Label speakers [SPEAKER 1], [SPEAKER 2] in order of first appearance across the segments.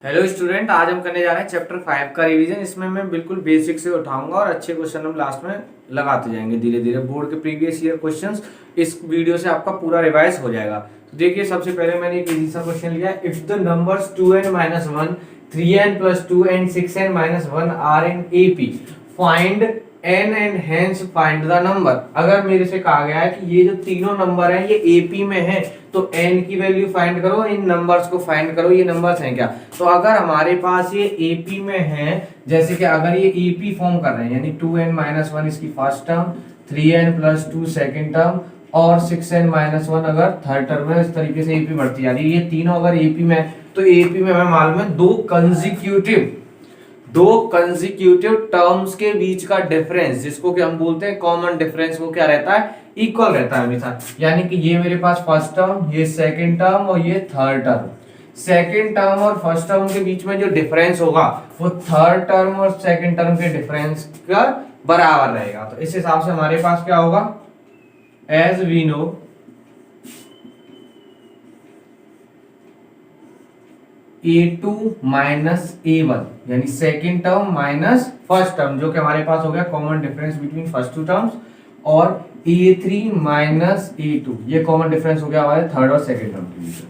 [SPEAKER 1] Hello student, आज हम करने जा रहे हैं चैप्टर 5 का रिवीजन। इसमें मैं बिल्कुल बेसिक से उठाऊंगा और अच्छे क्वेश्चन हम लास्ट में लगाते जाएंगे धीरे धीरे। बोर्ड के प्रीवियस ईयर क्वेश्चंस इस वीडियो से आपका पूरा रिवाइज हो जाएगा। तो देखिए, सबसे पहले मैंने एक इजी सा क्वेश्चन लिया। If the numbers 2n-1, 3n+2 and 6n-1 are in AP, find n and hence find the number. अगर मेरे से कहा गया है कि ये जो तीनों नंबर हैं ये एपी में हैं, तो n की वैल्यू फाइंड करो, इन नंबर्स को फाइंड करो, ये नंबर्स हैं क्या। तो अगर हमारे पास ये एपी में है, जैसे कि अगर ये एपी फॉर्म कर रहे हैं, यानी 2n-1 इसकी first term, 3n+2 second term और 6n-1 अगर थर्ड टर्म है, इस तरीके से एपी बढ़ती जा रही है। ये तीनों अगर एपी में है तो एपी में हमें मालूम है दो कंसेक्यूटिव टर्म्स के बीच का डिफरेंस, जिसको कि हम बोलते हैं कॉमन डिफरेंस, वो क्या रहता है, इक्वल रहता है हमेशा। यानी कि ये मेरे पास फर्स्ट टर्म, ये सेकंड टर्म और ये थर्ड टर्म। सेकंड टर्म और फर्स्ट टर्म के बीच में जो डिफरेंस होगा वो थर्ड टर्म और सेकंड टर्म के डिफरेंस का बराबर रहेगा। तो इस हिसाब से हमारे पास क्या होगा, as we know A2 minus A1, यानी second term minus first term, जो कि हमारे पास हो गया common difference between first two terms, और A3 माइनस A2, ये कॉमन डिफरेंस हो गया हमारे थर्ड और सेकेंड टर्म के बीच में।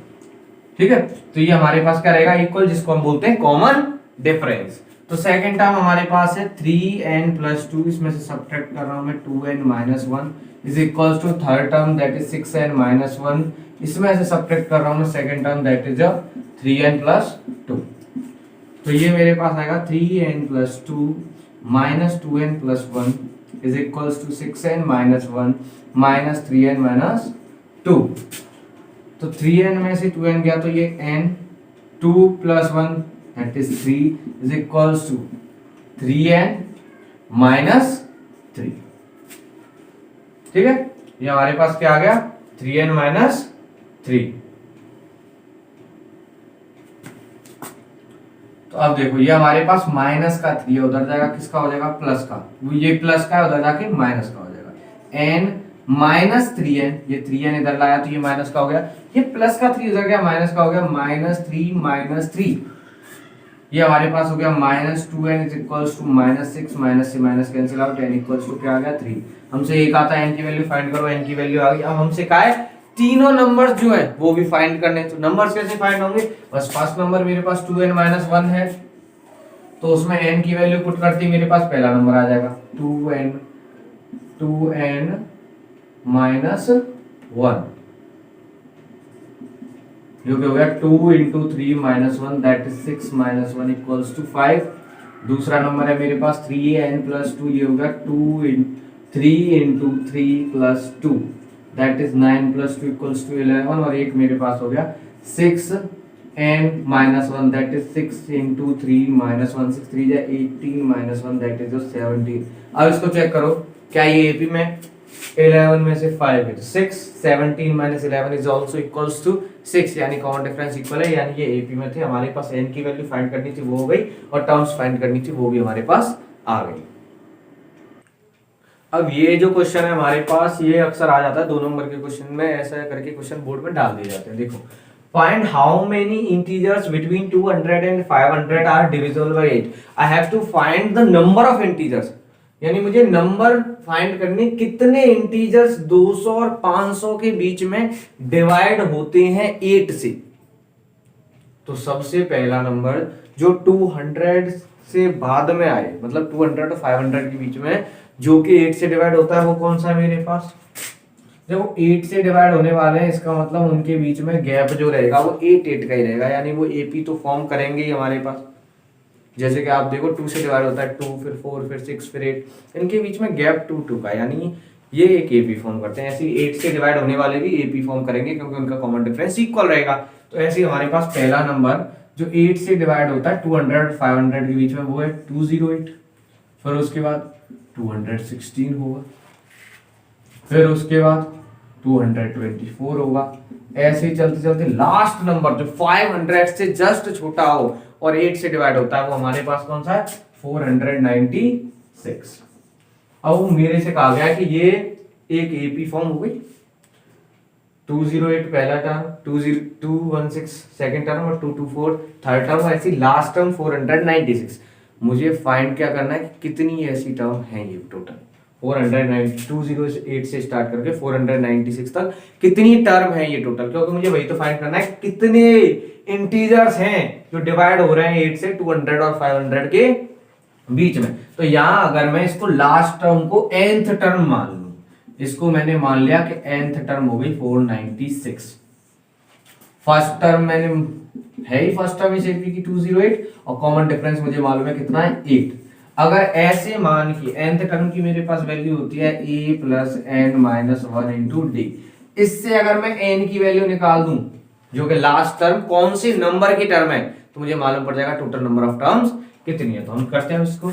[SPEAKER 1] ठीक है, तो ये हमारे पास क्या रहेगा, इक्वल, जिसको हम बोलते हैं कॉमन डिफरेंस। तो सेकेंड टर्म हमारे पास है 3n+2, इसमें से सब्ट्रैक्ट कर रहा हूं मैं 2n-1 is equals to third term that is 6n-1, इसमें से सब्ट्रैक्ट कर रहा हूं मैं second term that is 3n+2। तो ये मेरे पास आएगा 3n+2 minus 2n+1 is equals to 6n-1 minus 3n-2। तो 3n में से 2n गया तो ये n, 2+1 that is 3 is equals to 3n-3। ठीक है, ये हमारे पास क्या आ गया, 3n-3। तो अब देखो, ये हमारे पास माइनस का 3 है, उधर जाएगा किसका हो जाएगा, प्लस का। ये प्लस का है, उधर जाके माइनस का हो जाएगा। n-3n, ये 3n इधर लाया तो ये माइनस का हो गया, ये प्लस का 3 उधर गया माइनस का हो गया, -3 ये हमारे पास हो गया -2n is equals to -6, minus से minus cancel out, n equals to क्या आ गया 3। हमसे एक आता है n की वैल्यू फाइंड करो, n की वैल्यू आ गई। अब हमसे कहा है तीनों नंबर्स जो है वो भी फाइंड करने। तो नंबर्स कैसे फाइंड होंगे, बस फर्स्ट नंबर मेरे पास 2n-1 है, तो उसमें n की वैल्यू पुट करती मेरे पास पहला नंबर आ जाएगा 2n-1, जो कि हो गया 2 × 3-1 दैट इज 6-1 इक्वल्स टू 5। दूसरा नंबर है मेरे पास 3n+2, ये हो गया 3 × 3+2 दैट इज 9+2 इक्वल्स टू 11, और एक मेरे पास हो गया 6n-1 दैट इज 6 × 3-1, 6 3 जा 18-1 दैट इज 17। अब इसको चेक करो, क्या ये एपी में 11 में से 5 है, तो 6 17 - 11 इज आल्सो इक्वल्स टू 6, यानी कॉमन डिफरेंस इक्वल है, यानी ये एपी में थे। हमारे पास n की वैल्यू फाइंड करनी थी वो हो गई, और टर्म्स फाइंड करनी थी वो भी हमारे पास आ गई। अब ये जो क्वेश्चन है हमारे पास, ये अक्सर आ जाता है 2 नंबर के क्वेश्चन में, ऐसा करके क्वेश्चन बोर्ड में डाल दिए जाते हैं। देखो, find how many integers between 200 and 500 are divisible by 8। I have to find the number of integers, यानी मुझे नंबर फाइंड करने कितने इंटीजर्स 200 और 500 के बीच में डिवाइड होते हैं 8 से। तो सबसे पहला नंबर जो 200 से बाद में आए, मतलब 200 और 500 के बीच में जो कि 8 से डिवाइड होता है, वो कौन सा है मेरे पास। जब 8 से डिवाइड होने वाले हैं, इसका मतलब उनके बीच में गैप जो रहेगा वो 8 का ही रहेगा, यानी वो एपी तो फॉर्म करेंगे ही हमारे पास। जैसे कि आप देखो 2 से डिवाइड होता है 2, फिर 4, फिर 6, फिर 8, इनके बीच में गैप 2 का, यानी ये एक एपी फॉर्म करते हैं। ऐसे 8 से डिवाइड होने वाले भी एपी फॉर्म करेंगे, क्योंकि उनका कॉमन डिफरेंस इक्वल रहेगा। तो ऐसे हमारे पास पहला नंबर जो 8 से डिवाइड होता है 200 और 500 के बीच में, वो है 208। फिर उसके बाद 216 होगा, फिर उसके बाद 224 होगा। ऐसे ही चलते चलते लास्ट नंबर जो 500 से जस्ट छोटा हो और 8 से डिवाइड होता है, वो हमारे पास कौन सा है, 496। अब मेरे से कहा गया कि ये एक एपी फॉर्म हो गई, 208 पहला टर्म, 216 सेकंड टर्म और 224 थर्ड टर्म, ऐसी लास्ट टर्म 496। मुझे फाइंड क्या करना है कि कितनी ऐसी टर्म है ये टोटल 208 से स्टार्ट करके 496 तक कितनी टर्म है ये टोटल, क्योंकि मुझे वही तो फाइंड करना है कितने इंटीजर्स हैं जो डिवाइड हो रहे हैं 8 से 200 और 500 के बीच में। तो यहां अगर मैं इसको लास्ट टर्म को nth टर्म मान लूं, इसको मैंने मान लिया कि nth टर्म हो गई 496, फर्स्ट टर्म मैंने है ही फर्स्ट टर्म इस एपी की 208 और कॉमन डिफरेंस मुझे मालूम है कितना है 8। अगर ऐसे मान की nth टर्म की मेरे पास वैल्यू होती है a plus n minus 1 into D, इससे अगर मैं n की वैल्यू निकाल दूं जो कि लास्ट टर्म कौन सी नंबर की टर्म है, तो मुझे मालूम पड़ जाएगा टोटल नंबर ऑफ टर्म्स कितनी है। तो हम करते हैं इसको,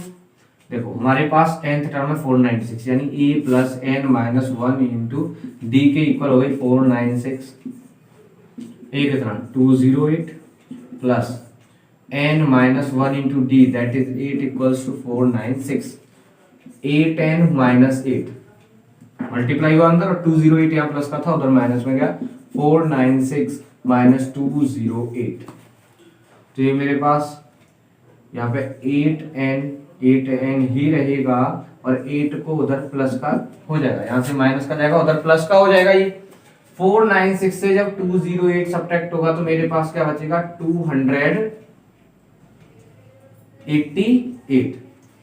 [SPEAKER 1] देखो हमारे पास nth टर्म है 496 यानी a plus n minus 1 into d के इक्वल हो गई 496, a कितना 208 plus n minus 1 into d that is 8 equals to 496, 8n minus 8 multiply हुआ अंदर और 208 यहाँ प्लस का था उधर माइनस में गया, 496 माइनस 208, तो ये मेरे पास यहाँ पे 8n ही रहेगा और 8 को उधर प्लस का हो जाएगा, यहाँ से माइनस का जाएगा उधर प्लस का हो जाएगा। ये 496 से जब 208 सब्ट्रैक्ट होगा तो मेरे पास क्या बचेगा 288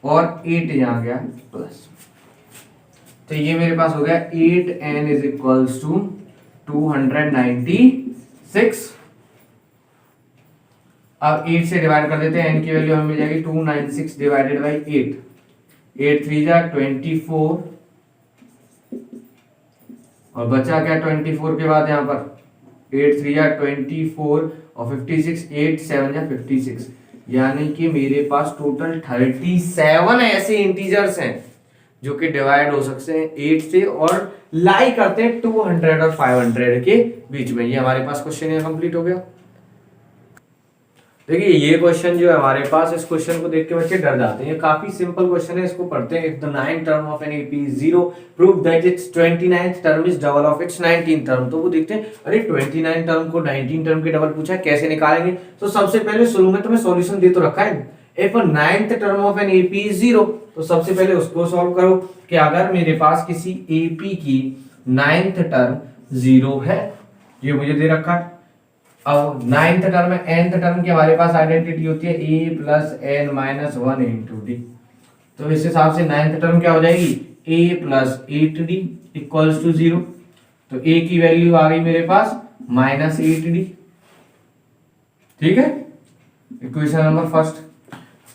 [SPEAKER 1] और 8 यहाँ गया प्लस, तो ये मेरे पास हो गया 8n इज इक्वल्स टू 296। अब 8 से डिवाइड कर देते हैं n की वैल्यू हमें मिल जाएगी 296 डिवाइडेड बाई 8, 8 3 जा 24 और बचा क्या 24 के बाद यहाँ पर 8 3 जा 24 और 56, 8 7 जा 56, यानी कि मेरे पास टोटल 37 ऐसे इंटीजर्स हैं जो कि डिवाइड हो सकते हैं 8 से और लाई करते हैं 200 और 500 के बीच में। ये हमारे पास क्वेश्चन यहाँ कंप्लीट हो गया। देखिए ये क्वेश्चन जो है हमारे पास, इस क्वेश्चन को देख के बच्चे डर जाते हैं, ये काफी सिंपल क्वेश्चन है, इसको पढ़ते हैं। If the 9th term of an AP is 0 prove that it's 29th term is double of its 19th term. तो वो देखते हैं अरे 29 टर्म को 19 टर्म के डबल पूछा है, कैसे निकालेंगे। तो सबसे पहले शुरू में तुम्हें सॉल्यूशन दे तो रखा है, if 9th term of an AP is 0, तो सबसे पहले उसको सॉल्व करो कि अगर मेरे पास किसी एपी की 9th टर्म 0 है, ये मुझे दे रखा है। अब 9th टर्म में nth टर्म की हमारे पास आइडेंटिटी होती है a plus n minus 1 into d, तो इस हिसाब से 9th टर्म क्या हो जाएगी a plus 8d equals to 0, तो a की वैल्यू आ गई मेरे पास माइनस 8d, ठीक है, इक्वेशन नंबर फर्स्ट।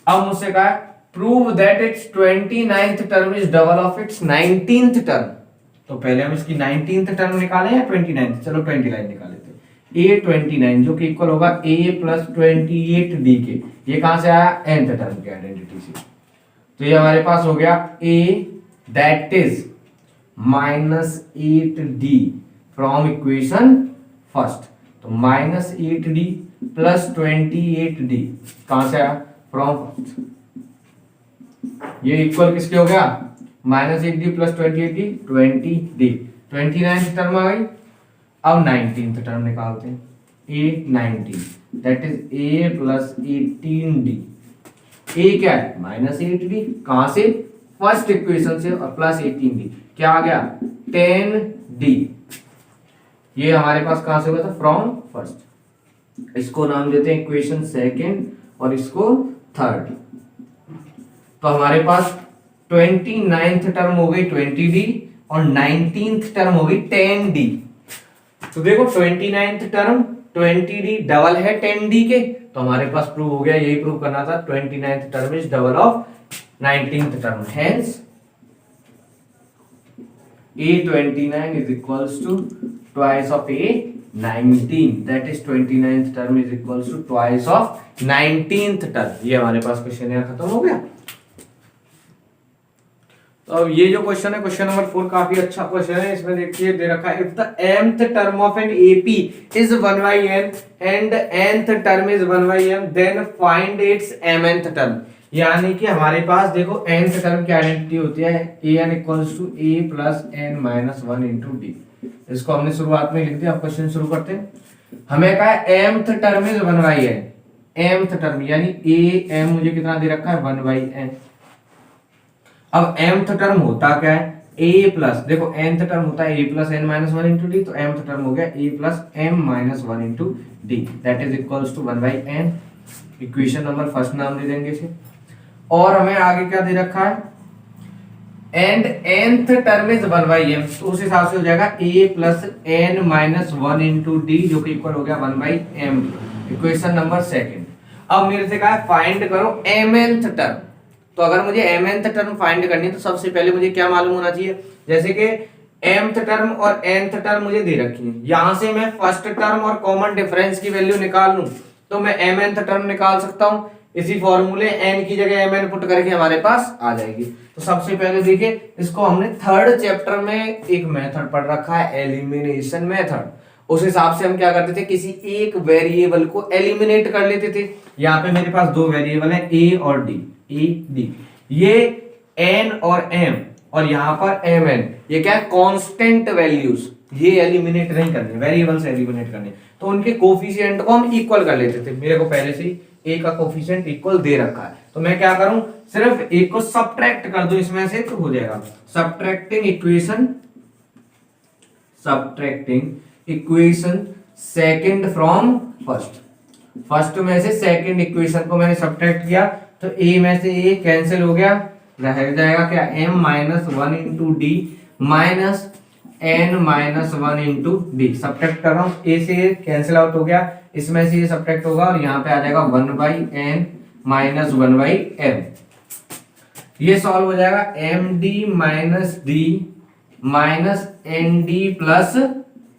[SPEAKER 1] अब मुझसे कहा prove that it's 29th term is double of its 19th term, तो पहले हम इसकी 19th टर्म निकालें या 29th, चलो 29 निकाल लेते हैं। A29 जो कि इक्वल होगा a प्लस 28d के, ये कहां से आया nth टर्म की आइडेंटिटी से, तो ये हमारे पास हो गया a that is minus 8d from equation first, तो माइनस 8d प्लस 28d कहां से आया फ्रॉम फर्स्ट, ये इक्वल किसके हो गया minus 8d plus 28d 20d, 29th term आ गई। अब 19th टर्म निकालते हैं, a19 that is a plus 18d, a क्या है माइनस 8d, कहां से फर्स्ट इक्वेशन से, और प्लस 18d क्या आ गया 10d, ये हमारे पास कहां से हुआ था फ्रॉम फर्स्ट, इसको नाम देते हैं इक्वेशन सेकंड और इसको थर्ड। तो हमारे पास 29th टर्म हो गई 20d और 19th टर्म हो गई 10d। तो देखो 29th टर्म 20d डबल है 10d के, तो हमारे पास प्रूव हो गया, यही प्रूव करना था 29th term is double of 19th term, hence a29 is equals to twice of a19, that is 29th term is equals to twice of 19th term। ये हमारे पास क्वेश्चन यहाँ खत्म हो गया। तो अब ये जो क्वेश्चन है क्वेश्चन नंबर 4 काफी अच्छा क्वेश्चन है, इसमें देखिए दे रखा है if the mth term of an AP is 1/n and nth term is 1/m then find its mnth term, यानी कि हमारे पास देखो nth टर्म की आइडेंटिटी होती है an equals to a plus n minus 1 into d, इसको हमने शुरुआत में लिख दिया। अब क्वेश्चन शुरू करते हैं। हमें कहा mth term is 1/n, mth term यानी ए एम मुझे कितना दे रखा है 1/n। अब mth टर्म होता क्या है a प्लस, देखो nth टर्म होता है a plus n minus 1 into d, तो mth टर्म हो गया a plus m minus 1 into d, that is equals to 1/n। Equation number first नाम दे देंगे इसे। और हमें आगे क्या दे रखा है and nth term is 1/m, तो उस हिसाब से हो जाएगा a plus n minus 1 into D, जो कि इक्वल हो गया 1/m। Equation number second. अब मेरे से कहा है फाइंड करो mnth टर्म। तो अगर मुझे mnth टर्म फाइंड करनी है तो सबसे पहले मुझे क्या मालूम होना चाहिए, जैसे कि mth टर्म और nth टर्म मुझे दे रखी है, यहां से मैं फर्स्ट टर्म और कॉमन डिफरेंस की वैल्यू निकाल लूं तो मैं mnth टर्म निकाल सकता हूं। इसी फॉर्मूले n की जगह mn पुट करके हमारे पास आ जाएगी। तो सबसे पहले देखिए, इसको हमने थर्ड चैप्टर में एक मेथड पढ़ रखा है एलिमिनेशन मेथड। उस हिसाब से हम क्या करते थे, किसी एक वेरिएबल को एलिमिनेट कर लेते थे। यहाँ पे मेरे पास दो वेरिएबल है a और d, a d, ये n और m और यहाँ पर mn, ये क्या है कांस्टेंट वैल्यूज, ये एलिमिनेट नहीं करने, वेरिएबल से एलिमिनेट करने। तो उनके कोफिशिएंट को हम इक्वल कर लेते थे। मेरे को पहले से ही a का कोफिशिएंट इक्वल दे रखा है, तो मैं क्या करूं, सिर्फ एक को सब्ट्रैक्ट कर दूं इसमें से तो हो जाएगा। Subtracting equation second from first, first में से सेकंड इक्वेशन को मैंने सब्ट्रैक्ट किया तो a में से a कैंसिल हो गया, रह जाएगा क्या m minus 1 into D minus n minus 1 into D. Subtract कर रहा हूं, a से कैंसिल आउट हो गया, इसमें से ये सब्ट्रैक्ट होगा और यहाँ पे आ जाएगा 1/n माइनस 1/m। ये सॉल्व हो जाएगा md minus d minus nd plus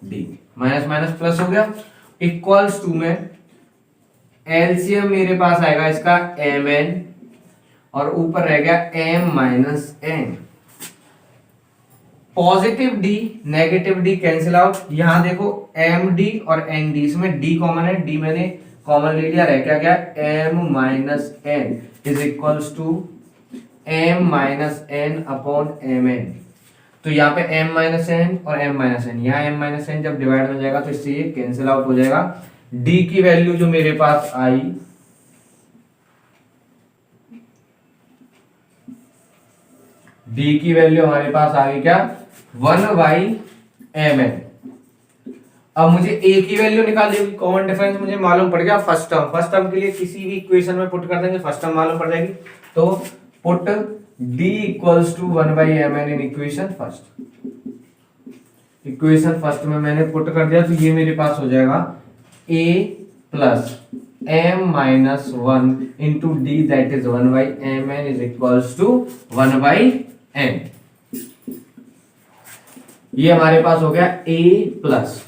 [SPEAKER 1] d, minus minus plus हो गया, इक्वल्स टू में एलसीएम मेरे पास आएगा इसका mn और ऊपर रह गया m minus n। Positive d negative d cancel out, यहां देखो md और nd, इसमें d कॉमन है, d मैंने कॉमन ले लिया, रह क्या गया m minus n is equals to m minus n upon mn। तो यहाँ पे m माइनस n और m माइनस n, यहाँ m माइनस n जब डिवाइड हो जाएगा तो इससे ये कैंसिल आउट हो जाएगा। d की वैल्यू जो मेरे पास आई d की वैल्यू हमारे पास आ गई क्या 1/mn। अब मुझे a की वैल्यू निकालनी होगी, कॉमन डिफरेंस मुझे मालूम पड़ गया फर्स्ट टर्म के लिए किसी भी इक्वेशन में पुट कर देंगे, फर्स्ट टर्म मालूम पड़ जाएगी। तो put d equals to 1/mn in equation first में मैंने पुट कर दिया, तो ये मेरे पास हो जाएगा a plus m minus 1 into d that is 1/mn is equals to 1/n। ये हमारे पास हो गया a प्लस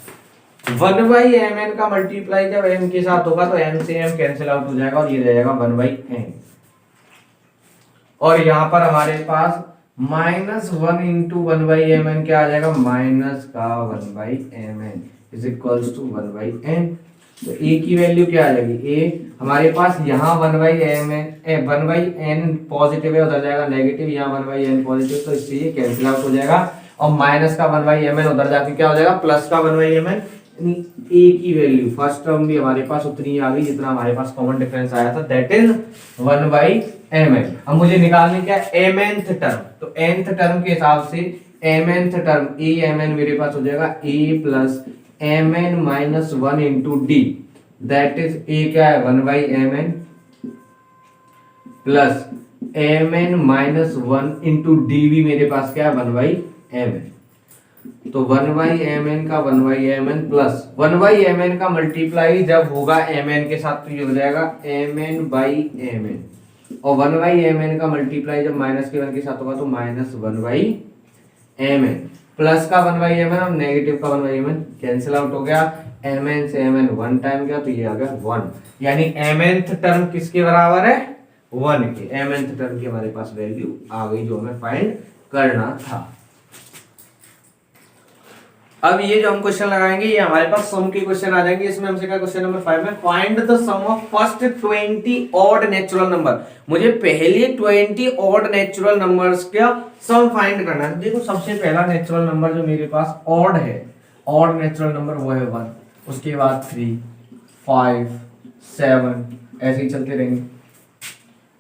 [SPEAKER 1] 1/mn का मल्टीप्लाई जब m के साथ होगा तो m से m कैंसिल आउट हो जाएगा और ये रह जाएगा 1/n। और यहाँ पर हमारे पास माइनस 1 इंटू 1/mn क्या आ जाएगा, माइनस का 1/mn is equals to 1/n। तो a की वैल्यू क्या आ जाएगी, a हमारे पास यहाँ 1/n पॉजिटिव है, उधर जाएगा नेगेटिव, यहाँ 1/n पॉजिटिव, तो इससे ये कैंसिल आउट हो जाएगा। और माइनस का 1/mn उधर जाके क्या हो जाएगा, प्लस का 1/mn। a की वैल्यू फर्स्ट टर्म भी हमारे पास उतनी आ गई जितना हमारे पास कॉमन डिफरेंस आया था, दैट इज 1/mn। अब मुझे निकालने क्या mnth टर्म, तो nth टर्म के हिसाब से mnth टर्म amn मेरे पास हो जाएगा a plus mn minus 1 into d, that is a क्या है 1/mn plus mn minus 1 into D भी मेरे पास क्या है 1/mn। तो 1/mn का 1/mn प्लस 1/mn का मल्टीप्लाई जब होगा mn के साथ तो ये हो जाएगा mn/mn, और 1/mn का मल्टीप्लाई जब माइनस के 1 के साथ होगा तो माइनस 1/mn, प्लस का 1/mn और नेगेटिव का 1/mn कैंसिल आउट हो गया, mn से mn 1 टाइम गया तो ये आ गया 1, यानी mnth टर्म किसके बराबर है 1 के। mnth टर्म की हमारे पास वैल्यू आ गई जो हमें फाइंड करना था। अब ये जो हम क्वेश्चन लगाएंगे ये हमारे पास सम के क्वेश्चन आ जाएंगे। इसमें हमसे क्या क्वेश्चन नंबर 5 में find the sum of first 20 odd natural number. मुझे पहले 20 ऑड नेचुरल नंबर्स का सम फाइंड करना है। देखो सबसे पहला नेचुरल नंबर जो मेरे पास ऑड है, ऑड नेचुरल नंबर वो है 1, उसके बाद 3, 5, 7 ऐसे ही चलते रहेंगे।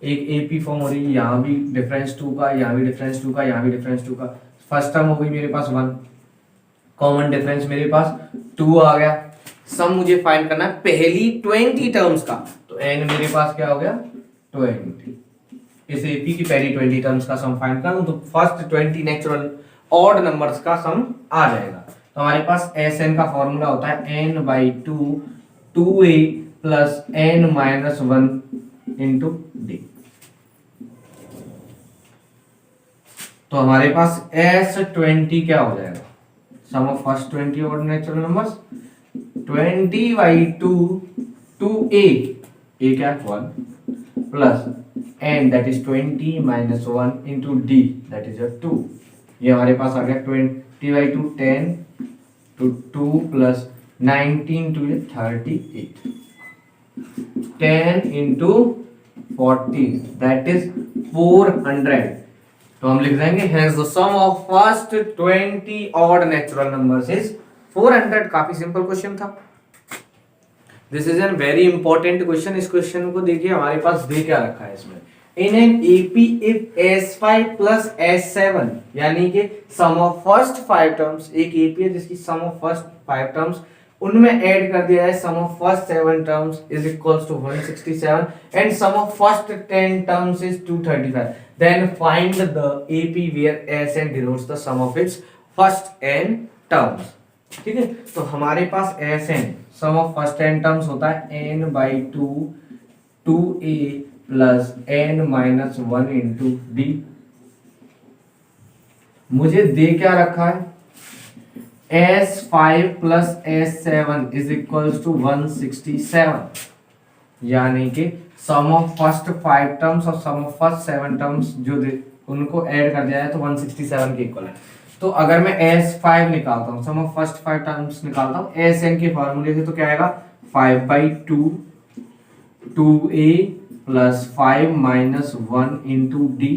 [SPEAKER 1] एक एपी फॉर्म हो रही है, यहाँ भी डिफरेंस 2 का, यहाँ भी डिफरेंस 2 का, यहाँ भी डिफरेंस 2 का। फर्स्ट टर्म हो गई मेरे पास 1, कॉमन डिफरेंस मेरे पास 2 आ गया। सम मुझे फाइंड करना है पहली 20 टर्म्स का, तो n मेरे पास क्या हो गया 20। इस एपी की पहली 20 टर्म्स का सम फाइंड करूं तो फर्स्ट 20 नेचुरल ऑड नंबर्स का सम आ जाएगा। तो हमारे पास Sn का फॉर्मूला होता है n/2 2a plus n-1 into d। तो हमारे पास S20 क्या हो जाएगा, sum of first 20 odd natural numbers 20/2 2a, a क्या 1 plus n that is 20 minus 1 into d that is 2। ये हमारे पास आ गया 20/2 10 to 2 plus 19 to 38, 10 into 40 that is 400। तो हम लिख देंगे hence the sum of first 20 odd natural numbers is 400। काफी simple question था। This is an very important question. इस क्वेश्चन को देखिए हमारे पास दे क्या रखा है इसमें, in an AP if S5 plus S7 यानी कि सम ऑफ फर्स्ट 5 टर्म्स, एक एपी है जिसकी सम ऑफ फर्स्ट 5 टर्म्स उनमें ऐड कर दिया है sum of first 7 terms is equals to 167 and sum of first 10 terms is 235, then find the AP where Sn denotes the sum of its first n terms. ठीक है, तो हमारे पास Sn sum of first n terms होता है n/2 2a plus n-1 into D. मुझे दे क्या रखा है, S5 plus S7 is equals to 167, यानी कि सम ऑफ फर्स्ट 5 टर्म्स और सम ऑफ फर्स्ट 7 टर्म्स जो उनको ऐड कर दिया है तो 167 के इक्वल है। तो अगर मैं S5 निकालता हूँ, सम ऑफ फर्स्ट 5 टर्म्स निकालता हूँ Sn के फॉर्मूले से, तो क्या आएगा 5/2 2a plus 5 minus 1 into D.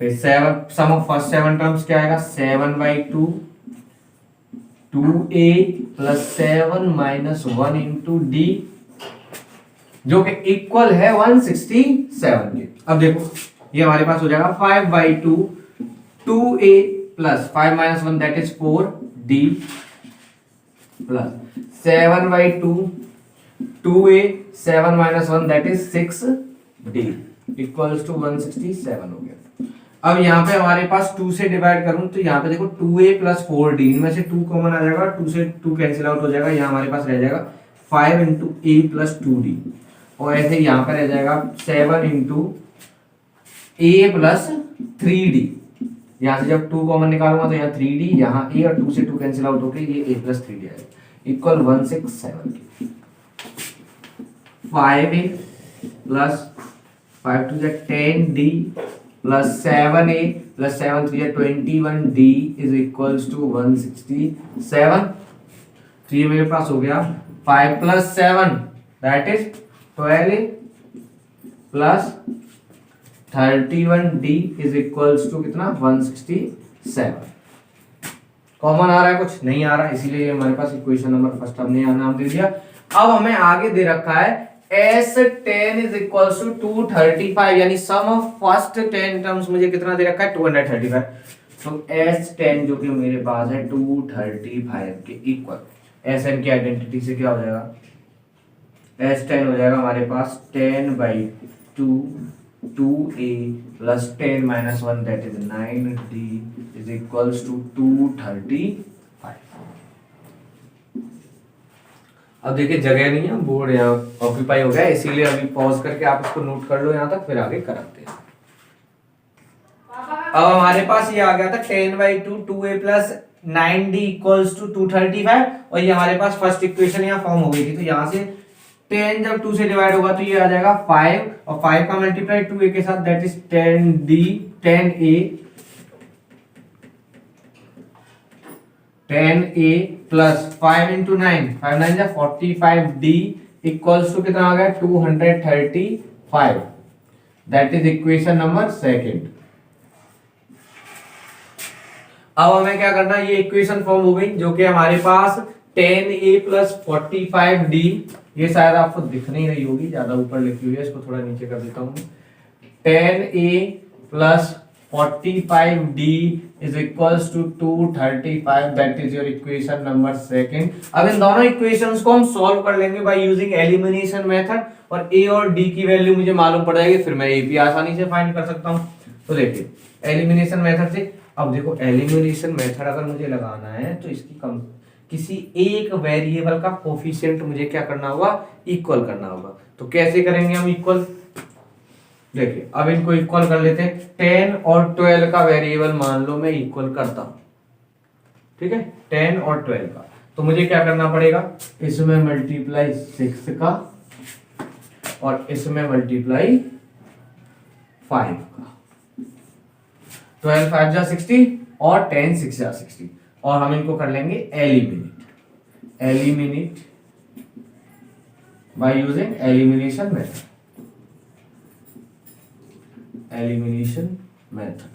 [SPEAKER 1] फिर 7 सम ऑफ फर्स्ट 7 टर्म्स क्या आएगा 7/2 2a plus 7 minus 1 into D, जो कि इक्वल है 167 के। अब देखो ये हमारे पास हो जाएगा 5/2 2a plus 5 minus 1 that is 4d plus 7/2 2a 7 minus 1 that is 6d equals to 167 हो गया। अब यहाँ पे हमारे पास 2 से डिवाइड करूं तो यहाँ पे देखो 2a प्लस 4d, इनमें से 2 कॉमन आ जाएगा, 2 से 2 कैंसिल आउट हो जाएगा, यहाँ हमारे पास रह जाएगा 5 इंटू a प्लस 2d, और ऐसे यहाँ पर रह जाएगा 7 इंटू a प्लस 3d। यहाँ से जब 2 कॉमन निकालूंगा तो यहाँ 3d, यहाँ a और 2 से 2 कैंसिल आउट होकर ये a प्लस 3d आएगा इक्वल 167 की। 5a plus 5 to 10d plus 7a plus 7 3 21d is equals to 167। तो ये मेरे पास हो गया 5 plus 7 that is 12a plus 31d is equals to कितना 167। कॉमन आ रहा है, कुछ नहीं आ रहा, इसीलिए हमारे पास इक्वेशन नंबर फर्स्ट हमने यहाँ नाम दे दिया। अब हमें आगे दे रखा है S10 इज इक्वल्स टू 235, यानी सम ऑफ फर्स्ट 10 टर्म्स मुझे कितना दे रखा है 235। तो S10 जो कि मेरे पास है 235 के इक्वल, Sn की आइडेंटिटी से क्या हो जाएगा, S10 हो जाएगा हमारे पास 10/2 2a plus 10 minus 1 that is 9d is equals to 235। अब देखिए जगह नहीं है, बोर्ड यहाँ ऑक्यूपाई हो गया, इसीलिए अभी पॉज करके आप इसको नोट कर लो यहाँ तक, फिर आगे कराते हैं। अब हमारे पास ये आ गया था 10/2 2a plus 9d equals to 235, और ये हमारे पास फर्स्ट इक्वेशन यहाँ फॉर्म हो गई थी। तो यहाँ से 10 जब 2 से डिवाइड होगा तो ये आ जाएगा 5, और 5 का मल्टीप्लाई 2a के साथ that is 10a। 10a plus 5 into 9, 5 9 जा 45d इक्वल्स टू कितना आ गया 235। That is equation number second. अब हमें क्या करना है, ये इक्वेशन फॉर्म हो गई जो कि हमारे पास 10a प्लस 45d, ये शायद आपको दिख नहीं रही होगी, ज्यादा ऊपर लिखी हुई है, इसको थोड़ा नीचे कर देता हूं। 10a plus 45d is equals to 235, that is your equation number second. अब इन दोनों इक्वेशंस को हम सॉल्व कर लेंगे बाय यूजिंग एलिमिनेशन मेथड, और a और d की वैल्यू मुझे मालूम पड़ जाएगी, फिर मैं a भी आसानी से फाइंड कर सकता हूं। तो देखिए एलिमिनेशन मेथड से, अब देखो एलिमिनेशन मेथड अगर मुझे लगाना है तो इसकी किसी एक वेरिएबल का कोफिशिएंट मुझे क्या करना होगा, इक्वल करना होगा। तो कैसे करेंगे हम इक्वल, देखिए अब इनको इक्वल कर लेते हैं। 10 और 12 का वेरिएबल मान लो मैं इक्वल करता हूं, ठीक है, 10 और 12 का, तो मुझे क्या करना पड़ेगा, इसमें मल्टीप्लाई 6 का और इसमें मल्टीप्लाई 5 का। 12 5 जा 60 और 10 6 जा 60, और हम इनको कर लेंगे eliminate bye using elimination method.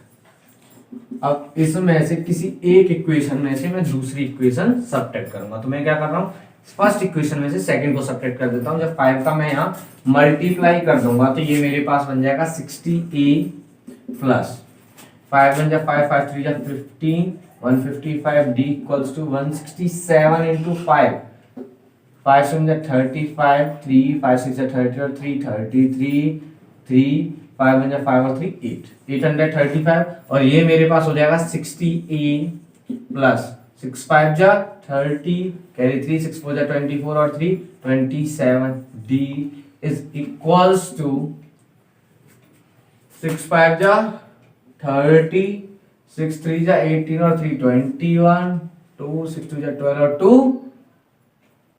[SPEAKER 1] अब इसमें से किसी एक इक्वेशन में से मैं दूसरी इक्वेशन सब्ट्रैक्ट करूंगा। तो मैं क्या कर रहा हूं, फर्स्ट इक्वेशन में से सेकंड को सब्ट्रैक्ट कर देता हूं। जब 5 का मैं यहां मल्टीप्लाई कर दूंगा तो ये मेरे पास बन जाएगा 60a प्लस 5 1 जा 5 5 3 जा 15 155d इक्वल्स टू 167 into 5 5 7 जा 35 3 5 6 जा 30 और 3 33 3 5 1 जा 5 और 3 8 835, और ये मेरे पास हो जाएगा 60a प्लस 6 5 जा 30 कैरी 3 6 4 जा 24 और 3 27d इज इक्वल्स टू 6 5 जा 30 6 3 जा 18 और 3 21 2 6 2 जा 12 और 2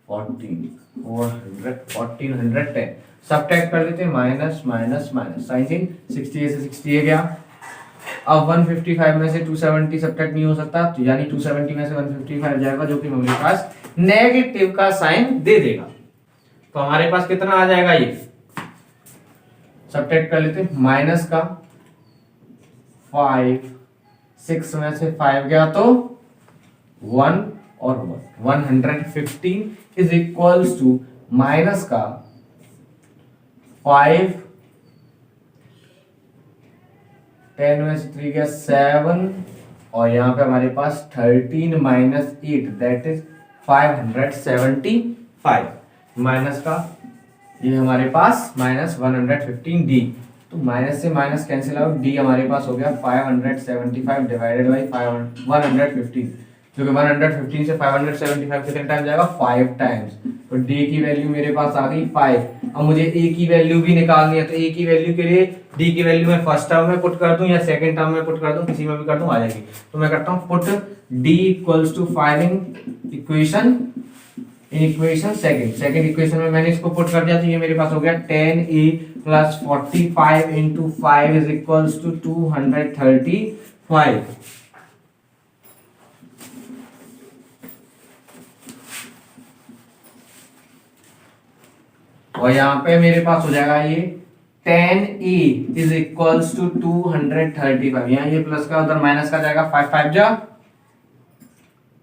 [SPEAKER 1] 1410 सब्ट्रैक्ट कर लेते हैं, minus minus minus, sign change 60 से 60 गया। अब 155 में से 270 सब्ट्रैक्ट नहीं हो सकता, तो यानी 270 में से 155 जाएगा जो कि मेरे पास नेगेटिव का साइन दे देगा। तो हमारे पास कितना आ जाएगा, ये सब्ट्रैक्ट कर लेते हैं, माइनस का 5 6 में से 5 गया तो 1 और 115 इज इक्वल्स टू माइनस का 5 10 में से 3 गया 7, और यहाँ पे हमारे पास 13 माइनस 8 दैट इज 575, माइनस का ये हमारे पास माइनस 115d, तो माइनस से माइनस कैंसिल आउट, डी हमारे पास हो गया 575 डिवाइडेड बाई 115, जो कि 115 से 575 कितने टाइम जाएगा, 5 टाइम्स। तो डी की वैल्यू मेरे पास आ गई 5। अब मुझे ए की वैल्यू भी निकालनी है, तो ए की वैल्यू के लिए डी की वैल्यू मैं फर्स्ट टर्म में पुट कर दूं या सेकंड टर्म में पुट कर दूं, किसी में भी कर दूं आ जाएगी। तो मैं करता हूं put d equals to 5 in equation second equation में मैंने इसको पुट कर दिया, तो ये मेरे पास हो गया 10a plus 45 into 5 is equals to 235। और यहाँ पे मेरे पास हो जाएगा ये 10a इज इक्वल्स टू 235, यहाँ ये प्लस का उधर माइनस का जाएगा, 5 5 जा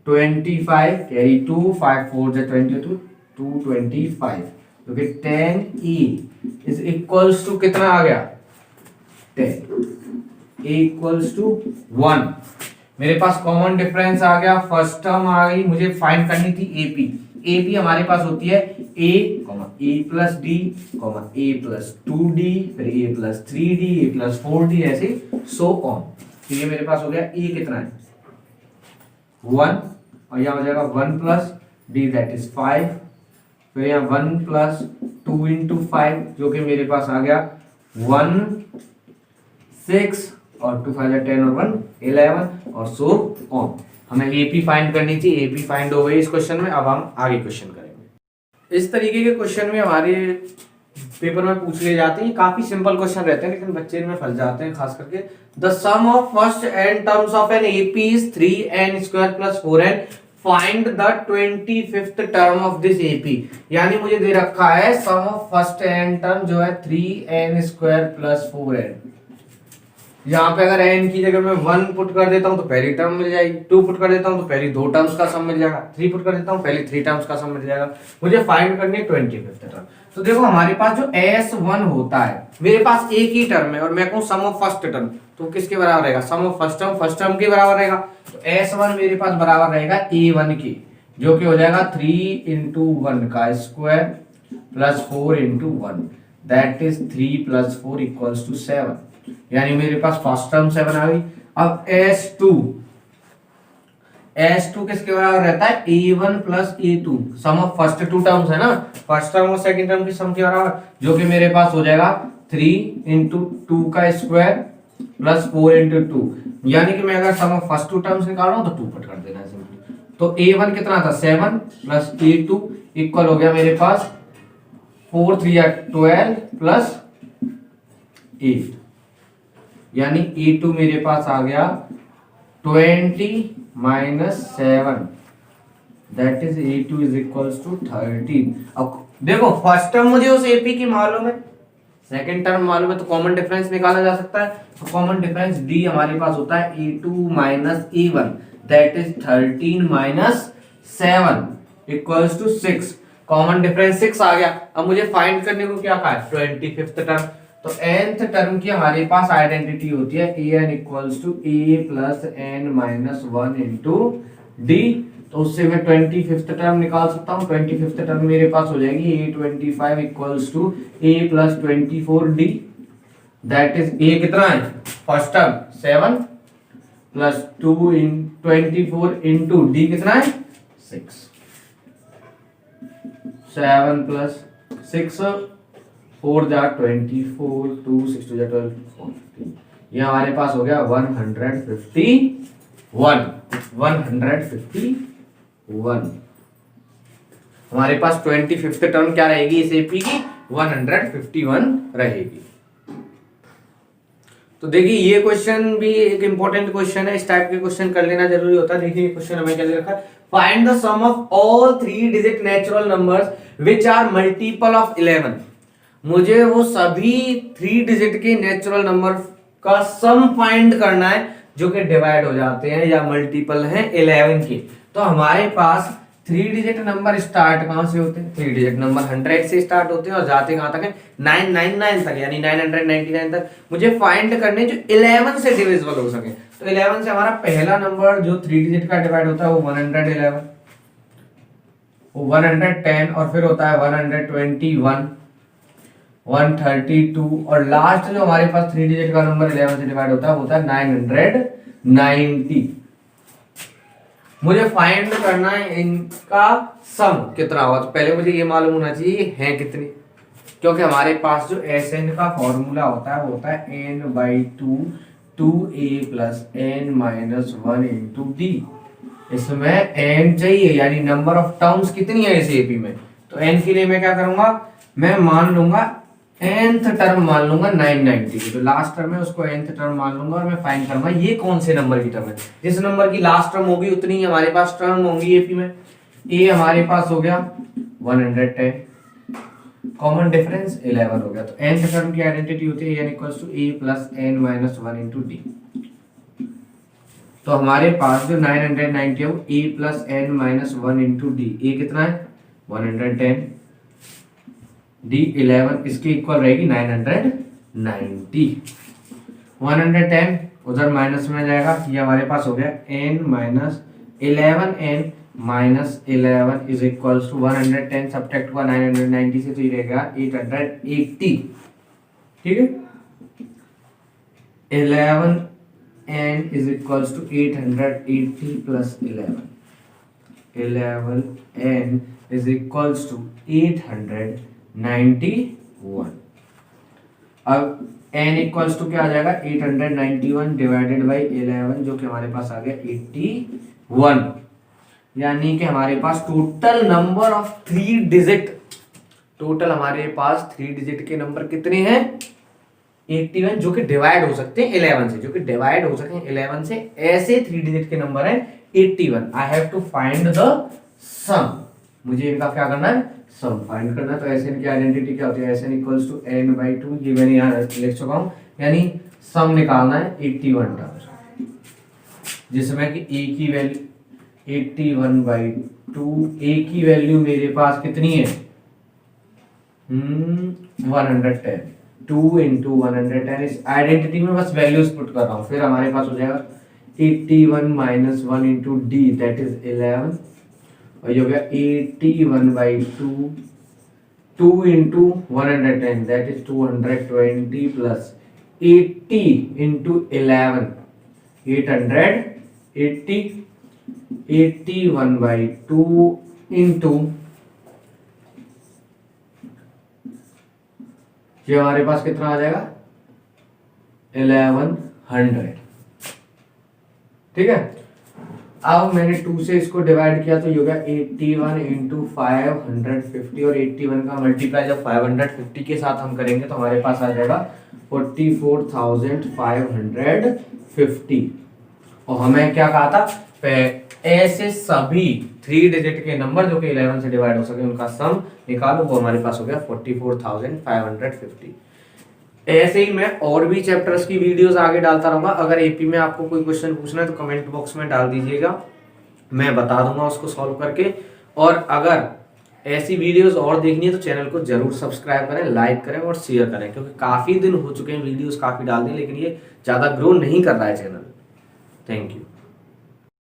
[SPEAKER 1] 25 कैरी 2 5 4 जा 22 225, तो कि 10a इज इक्वल्स टू कितना आ गया 10, a इक्वल्स टू 1। मेरे पास कॉमन डिफरेंस आ गया, फर्स्ट टर्म आ गई, मुझे फाइंड करनी थी एपी। एपी हमारे पास होती है a plus D a plus 2d, फिर a plus 3d, a plus 4d, ऐसे सो ऑन। तो ये मेरे पास हो गया a कितना है 1, और यहाँ हो जाएगा 1 प्लस d दैट इज 5, फिर यहाँ 1 प्लस 2 इंटू 5 जो कि मेरे पास आ गया 1 6, और 2 5 10 और 1 11, और सो ऑन। हमें एपी फाइंड करनी थी, एपी फाइंड हो गई इस क्वेश्चन में। अब हम आगे क्वेश्चन करेंगे। इस तरीके के क्वेश्चन में हमारे पेपर में पूछ लिए जाते हैं, काफी सिंपल क्वेश्चन रहते हैं, लेकिन बच्चे इनमें फंस जाते हैं खास करके। The sum of first n terms of an AP is 3n square plus 4n find the 25th term of this AP. यानी मुझे दे रखा है sum of first n term जो है 3n² + 4n। यहाँ पे अगर n की जगह मैं 1 पुट कर देता हूँ तो पहली टर्म मिल जाएगी, 2 पुट कर देता हूँ तो पहली 2 टर्म्स का सम मिल जाएगा, 3 पुट कर देता हूँ पहली 3 टर्म्स का सम मिल जाएगा। मुझे फाइंड करनी है 25th टर्म। तो देखो हमारे पास जो s1 होता है, मेरे पास एक ही टर्म है और मैं कहूँ सम ऑफ फर्स्ट टर्म, तो किसके बराबर रहेगा? सम ऑफ फर्स्ट टर्म के बराबर रहेगा। तो s1 मेरे पास बराबर रहेगा a1 के, जो कि हो जाएगा 3 × 1 का स्क्वायर + 4 × 1, दैट इज 3 + 4 = 7। यानी मेरे पास फर्स्ट टर्म 7 आ गई। अब S2 किसके बराबर रहता है? A1 + A2, some of first 2 terms है ना, फर्स्ट टर्म और सेकंड टर्म की सम के बराबर, जो कि मेरे पास हो जाएगा 3 × 2 का स्क्वायर + 4 × 2। यानी कि मैं अगर सम ऑफ फर्स्ट 2 टर्म्स निकाल रहा हूं तो 2 पुट कर देना है सिंपली। तो A1 कितना था? 7 + A2 इक्वल हो गया मेरे पास 4 × 3 = 12 + 8। यानी A2 मेरे पास आ गया 20 - 7, दैट इज A2 = 13। अब देखो फर्स्ट टर्म मुझे उस AP की मालूम है, सेकंड टर्म मालूम है, तो कॉमन डिफरेंस निकाला जा सकता है। तो कॉमन डिफरेंस D हमारे पास होता है A2 - A1, that is 13 - 7 = 6। Common difference 6 आ गया। अब मुझे फाइंड करने को क्या कहा है? 25th term. तो nth टर्म की हमारे पास आइडेंटिटी होती है an = a + n - 1 × d। तो उससे मैं 25th टर्म निकाल सकता हूँ। 25th टर्म मेरे पास हो जाएगी a25 = a + 24d, that is a कितना है? फर्स्ट टर्म 7 + 2 × 24 × d कितना है? 6। 7 + 6 4 × 24 2 6 2 12 14। ये हमारे पास हो गया 151। हमारे पास 25th टर्म क्या रहेगी इस एपी की? 151 रहेगी। तो देखिए ये क्वेश्चन भी एक इंपॉर्टेंट क्वेश्चन है, इस टाइप के क्वेश्चन कर लेना जरूरी होता है। देखिए क्वेश्चन हमें क्या दे रखा है? Find the sum of all 3 digit natural numbers which are multiple of 11। मुझे वो सभी 3 डिजिट के नेचुरल नंबर का सम फाइंड करना है जो कि डिवाइड हो जाते हैं या मल्टीपल हैं 11 के। तो हमारे पास 3 डिजिट नंबर स्टार्ट कहां से होते हैं? 3 डिजिट नंबर 100 से स्टार्ट होते हैं और जाते कहां तक है? 999 तक, यानी 999 तक मुझे फाइंड करने जो 11 से डिविजिबल हो सके। तो 11 से हमारा पहला नंबर जो 3 डिजिट का डिवाइड होता है वो 111, वो 110 और फिर होता है 121, 132 और लास्ट जो हमारे पास 3 डिजिट का नंबर 11 से डिवाइड होता है वो होता है 990। मुझे फाइंड करना है इनका सम कितना होगा। तो पहले मुझे ये मालूम होना चाहिए है कितनी, क्योंकि हमारे पास जो Sn का फॉर्मूला होता है वो होता है n/2 2a + n - 1 × d। इसमें n चाहिए, यानी नंबर ऑफ टर्म्स कितनी है इस एपी में। तो n के लिए मैं क्या करूंगा? मैं मान लूंगा nth टर्म मान लूंगा 990 की, तो लास्ट टर्म है उसको nth टर्म मान लूंगा और मैं फाइंड करूंगा ये कौन से नंबर की टर्म है। जिस नंबर की लास्ट टर्म होगी उतनी ही हमारे पास टर्म होंगी एपी में। a हमारे पास हो गया 110, कॉमन डिफरेंस 11 हो गया। तो nth टर्म की आइडेंटिटी होती है n = a + n - 1 × d। तो हमारे पास जो 990 है वो a + n - 1 × d। a कितना है? 110, d 11 इसके इक्वल रहेगी 990। 110 उधर माइनस में जाएगा, ये हमारे पास हो गया n - 11n - 11 is equal to 110 subtract हुआ 990 से, तो ये रहेगा 880। ठीक है, 11n is equal to 880 + 11, 11n is equal to 891। अब n इक्वल्स टू क्या आ जाएगा? 891 डिवाइडेड बाई 11, जो कि हमारे पास आ गया 81। यानी कि हमारे पास total number of 3 digit, total हमारे पास 3 डिजिट के नंबर कितने हैं? 81, जो कि डिवाइड हो सकते हैं 11 से, जो कि डिवाइड हो सकते हैं 11 से। ऐसे 3 डिजिट के नंबर हैं 81, I have to find the sum, मुझे इनका क्या करना है, सम फाइंड करना है। तो एस एन की आइडेंटिटी क्या होती है, S n equals to n by two, ये मैंने यहाँ लिख चुका हूँ, यानी सम निकालना है 81 टर्म्स, जिसमें कि ए की वैल्यू 81/2, ए की वैल्यू मेरे पास कितनी है 110, 2 इंटू 110, इस आइडेंटिटी में बस वैल्यूज पुट कर रहा हूँ, फिर हमारे पास हो जाएगा 81 minus 1 into d that is 11, और ये हो गया 81/2, 2 into 110 that is 220 plus 80 into 11 880, 81/2 into ये हमारे पास कितना आ जाएगा 1100, ठीक है। अब मैंने 2 से इसको डिवाइड किया तो ये हो गया 81 इंटू 550, और 81 का मल्टीप्लाई जब 550 के साथ हम करेंगे तो हमारे पास आ जाएगा 44,550, और हमें क्या कहा था, ऐसे सभी 3 डिजिट के नंबर जो कि 11 से डिवाइड हो सके उनका सम निकालो, वो हमारे पास हो गया 44,550। ऐसे ही मैं और भी चैप्टर्स की वीडियोस आगे डालता रहूंगा। अगर एपी में आपको कोई क्वेश्चन पूछना है तो कमेंट बॉक्स में डाल दीजिएगा, मैं बता दूंगा उसको सॉल्व करके। और अगर ऐसी वीडियोस और देखनी है तो चैनल को जरूर सब्सक्राइब करें, लाइक करें और शेयर करें, क्योंकि काफ़ी दिन हो चुके हैं वीडियोस काफ़ी डाल दी, लेकिन ये ज़्यादा ग्रो नहीं कर रहा है चैनल। Thank you.